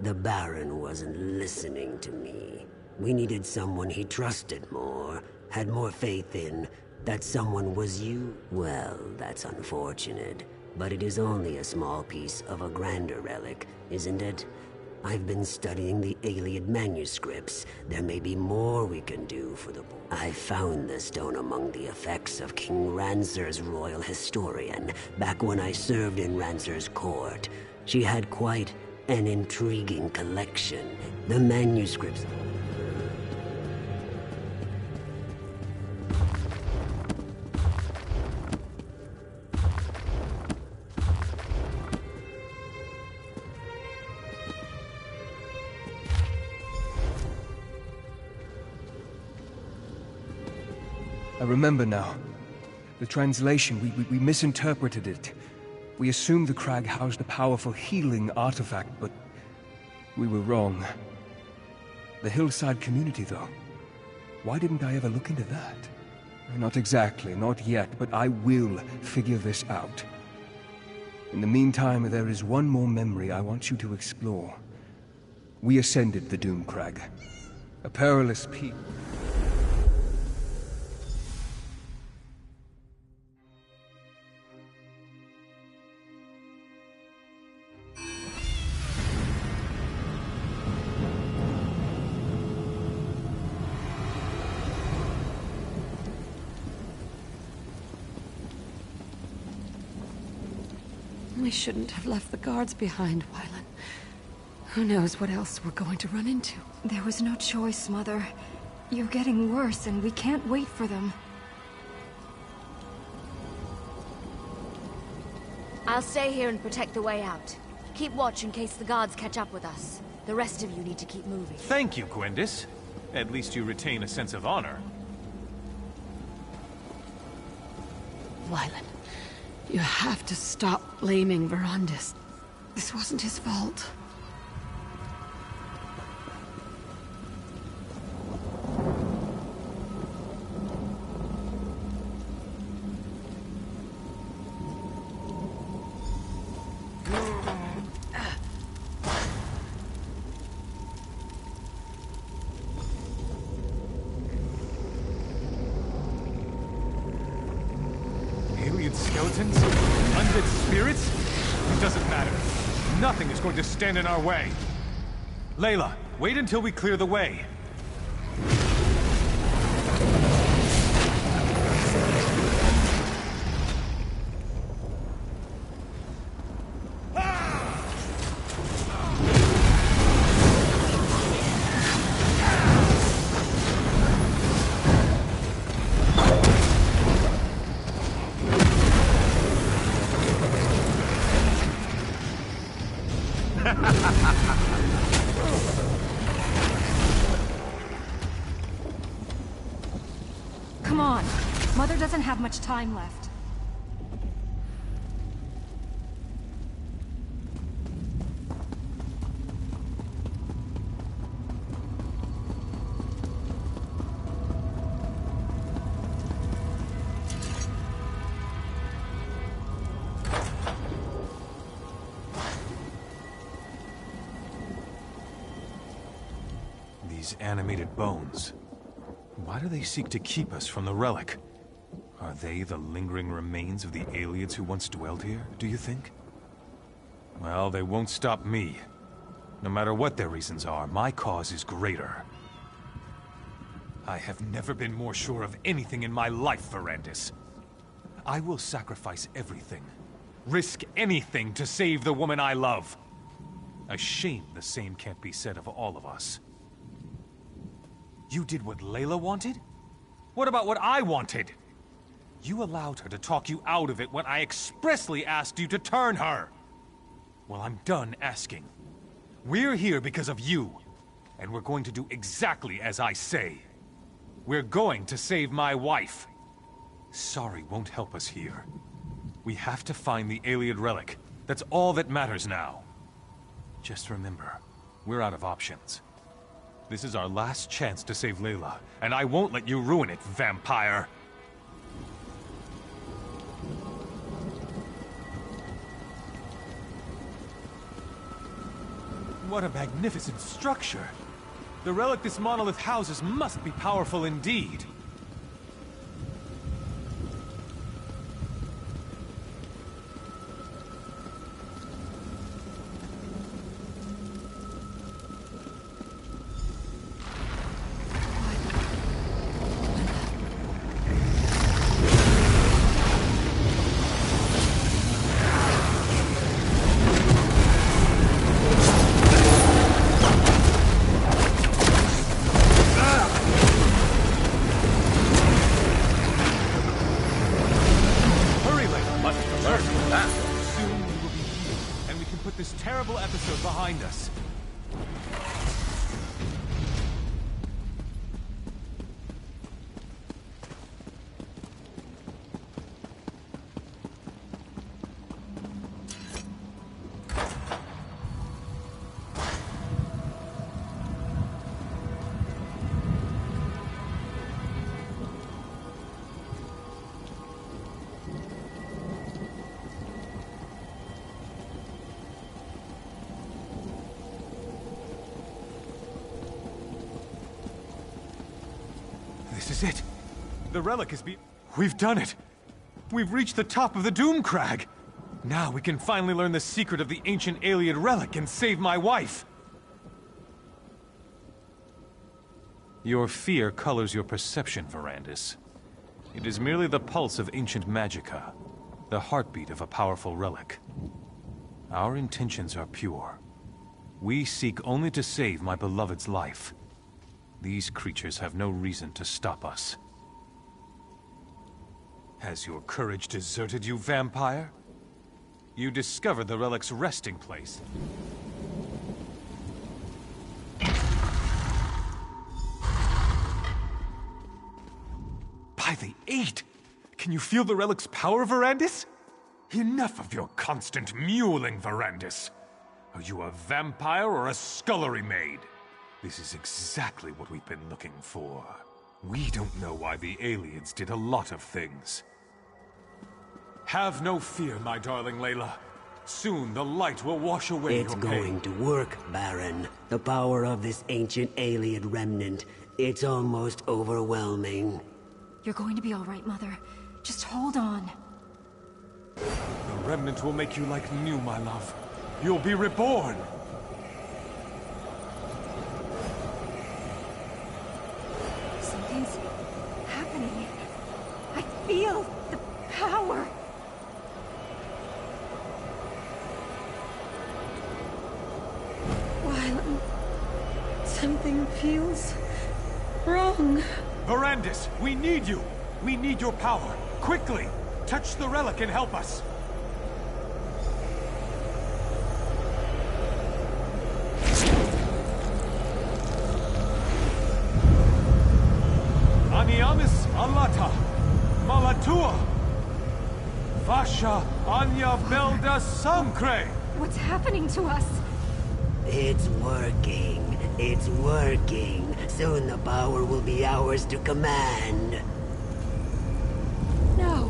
The Baron wasn't listening to me. We needed someone he trusted more, had more faith in. That someone was you? Well, that's unfortunate. But it is only a small piece of a grander relic, isn't it? I've been studying the Iliad manuscripts. There may be more we can do for the boy. I found the stone among the effects of King Ranser's royal historian, back when I served in Ranser's court. She had quite an intriguing collection. The manuscripts... I remember now. The translation, we misinterpreted it. We assumed the crag housed a powerful healing artifact, but we were wrong. The hillside community, though. Why didn't I ever look into that? Not exactly, not yet, but I will figure this out. In the meantime, there is one more memory I want you to explore. We ascended the Doom Crag. A perilous peak. We shouldn't have left the guards behind, Wylan. Who knows what else we're going to run into? There was no choice, Mother. You're getting worse, and we can't wait for them. I'll stay here and protect the way out. Keep watch in case the guards catch up with us. The rest of you need to keep moving. Thank you, Gwendis. At least you retain a sense of honor. Wylan, you have to stop blaming Verandis. This wasn't his fault. Skeletons? Undead spirits? It doesn't matter. Nothing is going to stand in our way. Layla, wait until we clear the way. Come on. Mother doesn't have much time left. These animated bones. Why do they seek to keep us from the relic? Are they the lingering remains of the aliens who once dwelled here, do you think? Well, they won't stop me. No matter what their reasons are, my cause is greater. I have never been more sure of anything in my life, Verandis. I will sacrifice everything, risk anything to save the woman I love. A shame the same can't be said of all of us. You did what Layla wanted? What about what I wanted? You allowed her to talk you out of it when I expressly asked you to turn her. Well, I'm done asking. We're here because of you, and we're going to do exactly as I say. We're going to save my wife. Sorry won't help us here. We have to find the Iliad relic. That's all that matters now. Just remember, we're out of options. This is our last chance to save Layla, and I won't let you ruin it, vampire! What a magnificent structure! The relic this monolith houses must be powerful indeed. Behind us. This is it. The relic is We've done it! We've reached the top of the Doom Crag! Now we can finally learn the secret of the ancient Ayleid relic and save my wife! Your fear colors your perception, Verandis. It is merely the pulse of ancient magicka, the heartbeat of a powerful relic. Our intentions are pure. We seek only to save my beloved's life. These creatures have no reason to stop us. Has your courage deserted you, vampire? You discovered the relic's resting place. By the Eight! Can you feel the relic's power, Verandis? Enough of your constant mewling, Verandis. Are you a vampire or a scullery maid? This is exactly what we've been looking for. We don't know why the Ayleids did a lot of things. Have no fear, my darling Layla. Soon the light will wash away your pain. It's going to work, Baron. The power of this ancient Ayleid remnant. It's almost overwhelming. You're going to be all right, Mother. Just hold on. The remnant will make you like new, my love. You'll be reborn! Something's happening. I feel the power. Something feels wrong. Verandis, we need you! We need your power! Quickly! Touch the relic and help us! Aniamis Alata! Malatua! Vasha Anya Belda Sancre! What's happening to us? It's working. It's working. Soon the power will be ours to command. No.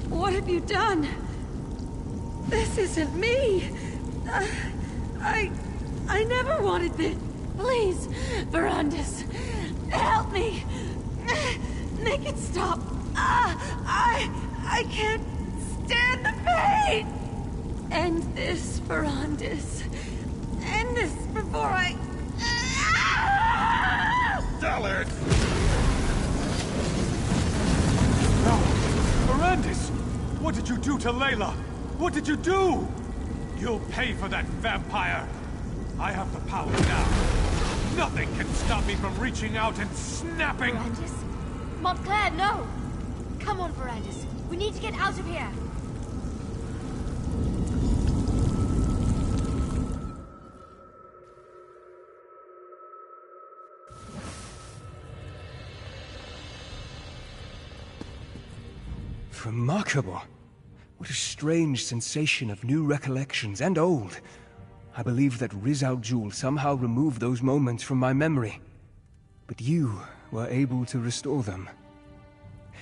What have you done? This isn't me. I never wanted this. Please, Verandis, help me. Make it stop. I can't stand the pain. End this, Verandis. End this before I... Dallard! No! Verandis! What did you do to Layla? What did you do? You'll pay for that, vampire! I have the power now. Nothing can stop me from reaching out and snapping... Verandis? Montclair, no! Come on, Verandis. We need to get out of here. Remarkable. What a strange sensation of new recollections and old. I believe that Rizal Jul somehow removed those moments from my memory. But you were able to restore them.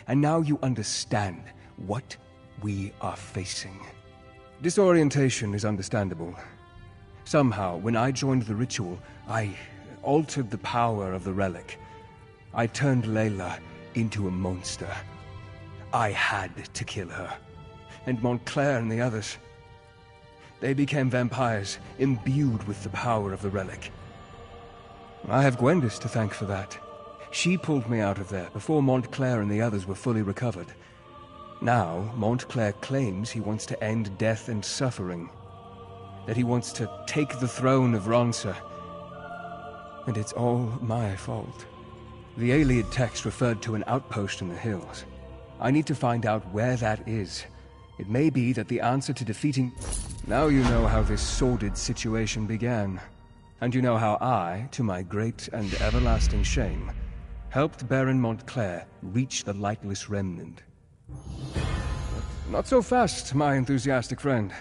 And now you understand what we are facing. Disorientation is understandable. Somehow, when I joined the ritual, I altered the power of the relic. I turned Layla into a monster. I had to kill her. And Montclair and the others. They became vampires, imbued with the power of the relic. I have Gwendis to thank for that. She pulled me out of there before Montclair and the others were fully recovered. Now, Montclair claims he wants to end death and suffering. That he wants to take the throne of Ronsa. And it's all my fault. The Ayleid text referred to an outpost in the hills. I need to find out where that is. It may be that the answer to defeating... Now you know how this sordid situation began. And you know how I, to my great and everlasting shame, helped Baron Montclair reach the Lightless Remnant. But not so fast, my enthusiastic friend.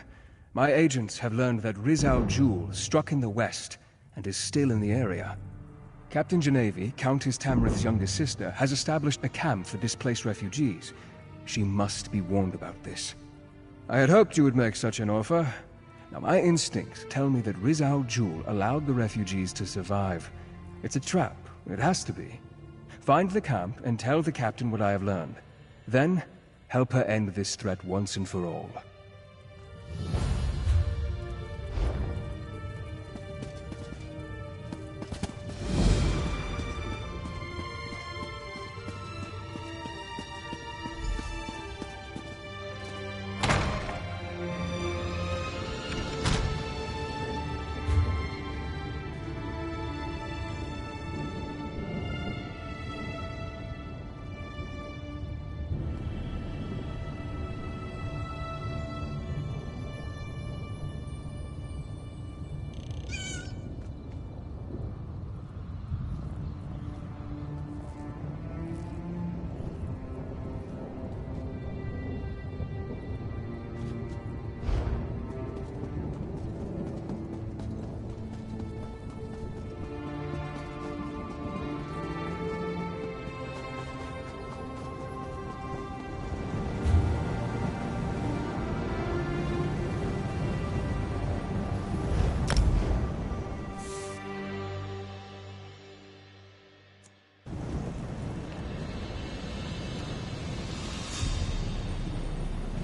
My agents have learned that Rizal Jul struck in the west and is still in the area. Captain Genevieve, Countess Tamrith's youngest sister, has established a camp for displaced refugees. She must be warned about this. I had hoped you would make such an offer. Now, my instincts tell me that Rizal Jul allowed the refugees to survive. It's a trap. It has to be. Find the camp and tell the captain what I have learned. Then, help her end this threat once and for all.